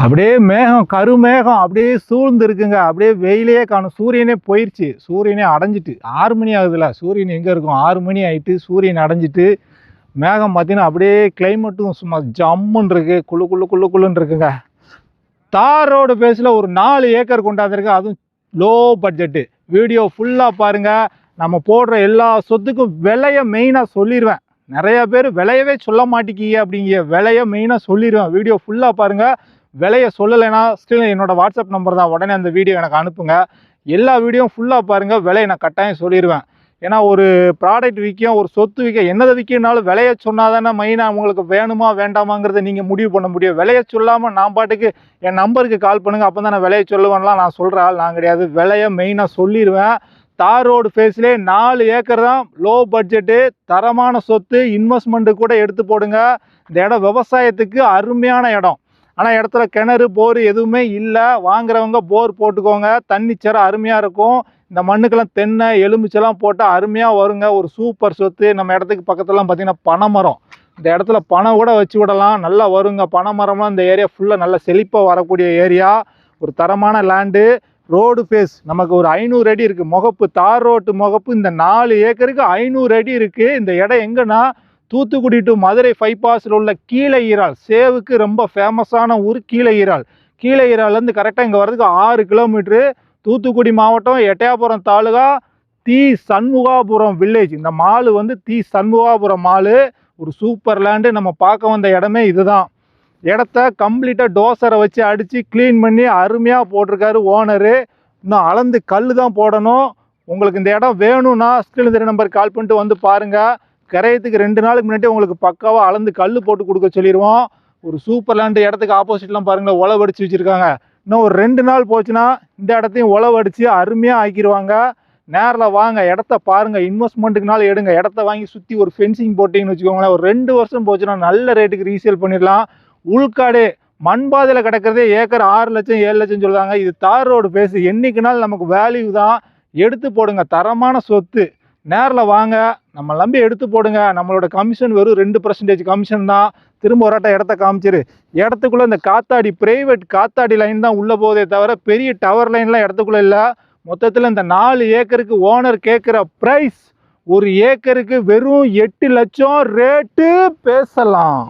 அப்படியே மேகம் கருமேகம் அப்படியே சூழ்ந்து இருக்குங்க. அப்படியே வெயிலே காணும். சூரியனே போயிருச்சு. சூரியனே அடைஞ்சிட்டு 6 மணி ஆகுதுல்ல. சூரியன் எங்கே இருக்கும்? 6 மணி ஆகிட்டு சூரியன் அடைஞ்சிட்டு மேகம் பார்த்தீங்கன்னா அப்படியே கிளைமேட்டும் சும்மா ஜம்முன்னு இருக்கு. குளு குளு குளு குளுன்னு இருக்குங்க. தார் ரோடு பேஸில் ஒரு 4 ஏக்கர் கொண்டாந்துருக்கு. அதுவும் லோ பட்ஜெட்டு. வீடியோ ஃபுல்லாக பாருங்கள். நம்ம போடுற எல்லா சொத்துக்கும் விலையை மெயினாக சொல்லிடுவேன். நிறைய பேர் விலையவே சொல்ல மாட்டேங்கிங்க அப்படிங்கிற விலையை மெயினாக சொல்லிடுவேன். வீடியோ ஃபுல்லாக பாருங்கள். விலையை சொல்லலைன்னா ஸ்டில் என்னோடய வாட்ஸ்அப் நம்பர் தான். உடனே அந்த வீடியோ எனக்கு அனுப்புங்க. எல்லா வீடியோவும் ஃபுல்லாக பாருங்கள். விலையை நான் கட்டாயம் சொல்லிடுவேன். ஏன்னா ஒரு ப்ராடக்ட் விற்கும், ஒரு சொத்து விற்க, என்னதை விற்கனாலும் விலையை சொன்னால் தானே மெயினாக உங்களுக்கு வேணுமா வேண்டாமாங்கிறத நீங்கள் முடிவு பண்ண முடியும். விலையை சொல்லாமல் நான் பாட்டுக்கு என் நம்பருக்கு கால் பண்ணுங்கள், அப்போ தான் நான் விலையை சொல்லுவேன்லாம் நான் சொல்கிற ஆள் நான் கிடையாது. விலையை மெயினாக சொல்லிடுவேன். தார் ரோடு ஃபேஸ்லேயே 4 ஏக்கர் தான். லோ பட்ஜெட்டு, தரமான சொத்து, இன்வெஸ்ட்மெண்ட்டு கூட எடுத்து போடுங்க. இந்த இடம் விவசாயத்துக்கு அருமையான இடம். ஆனால் இடத்துல கிணறு போர் எதுவுமே இல்லை. வாங்குறவங்க போர் போட்டுக்கோங்க. தண்ணி சேர அருமையாக இருக்கும். இந்த மண்ணுக்கெல்லாம் தென்னை எலுமிச்செல்லாம் போட்டால் அருமையாக வருங்க. ஒரு சூப்பர் சொத்து. நம்ம இடத்துக்கு பக்கத்துலாம் பார்த்திங்கன்னா பனைமரம். இந்த இடத்துல பனை கூட வச்சு விடலாம். நல்லா வருங்க. பனைமரம்லாம் இந்த ஏரியா ஃபுல்லாக நல்லா செழிப்பாக வரக்கூடிய ஏரியா. ஒரு தரமான லேண்டு. ரோடு ஃபேஸ் நமக்கு ஒரு 500 அடி இருக்குது முகப்பு. தார் ரோட்டு முகப்பு. இந்த 4 ஏக்கருக்கு 500 அடி இருக்குது. இந்த இடம் எங்கன்னா தூத்துக்குடி டு மதுரை பைபாஸில் உள்ள கீழே ஈரால். சேவுக்கு ரொம்ப ஃபேமஸான ஊர் கீழே ஈரால். கீழே ஈரால்லேருந்து கரெக்டாக இங்கே வர்றதுக்கு 6 கிலோமீட்ரு. தூத்துக்குடி மாவட்டம் எட்டயாபுரம் தாலுகா தி சண்முகாபுரம் வில்லேஜ். இந்த மாலு வந்து தி சண்முகாபுரம் மாலு. ஒரு சூப்பர் லேண்டு. நம்ம பார்க்க வந்த இடமே இதுதான். இடத்த கம்ப்ளீட்டாக டோசரை வச்சு அடித்து க்ளீன் பண்ணி அருமையாக போட்டிருக்காரு ஓனரு. இன்னும் அளந்து கல் தான் போடணும். உங்களுக்கு இந்த இடம் வேணும்னா ஸ்கிரீன் தெரிய நம்பருக்கு கால் பண்ணிட்டு வந்து பாருங்கள். கரையத்துக்கு 2 நாளுக்கு முன்னாடி உங்களுக்கு பக்காவாக அளந்து கல் போட்டு கொடுக்க சொல்லிடுவோம். ஒரு சூப்பர் லேண்டு. இடத்துக்கு ஆப்போசிட்லாம் பாருங்கள் உழவு அடித்து வச்சுருக்காங்க. இன்னும் ஒரு 2 நாள் போச்சுன்னா இந்த இடத்தையும் உழவு அடித்து அருமையாக ஆக்கிடுவாங்க. நேரில் வாங்க, இடத்த பாருங்கள். இன்வெஸ்ட்மெண்ட்டுக்குனாலும் எடுங்க. இடத்த வாங்கி சுற்றி ஒரு ஃபென்சிங் போட்டிங்கன்னு வச்சுக்கோங்களேன். ஒரு 2 வருஷம் போச்சுன்னா நல்ல ரேட்டுக்கு ரீசேல் பண்ணிடலாம். உள்காடு மண்பாதையில் கிடக்கிறதே ஏக்கர் 6 லட்சம் 7 லட்சம் சொல்லுவாங்க. இது தார் ரோடு பேசு. என்றைக்குனாலும் நமக்கு வேல்யூ தான். எடுத்து போடுங்க. தரமான சொத்து. நேரில் வாங்க, நம்ம நம்பி எடுத்து போடுங்க. நம்மளோட கமிஷன் வெறும் 2% கமிஷன் தான். திரும்ப ஒரு இடத்த காமிச்சிரு. இடத்துக்குள்ளே இந்த காத்தாடி பிரைவேட் காத்தாடி லைன் தான் உள்ளே போதே தவிர பெரிய டவர் லைன்லாம் இடத்துக்குள்ளே இல்லை. மொத்தத்தில் இந்த 4 ஏக்கருக்கு ஓனர் கேட்குற ப்ரைஸ் ஒரு ஏக்கருக்கு வெறும் 8 லட்சம் ரேட்டு பேசலாம்.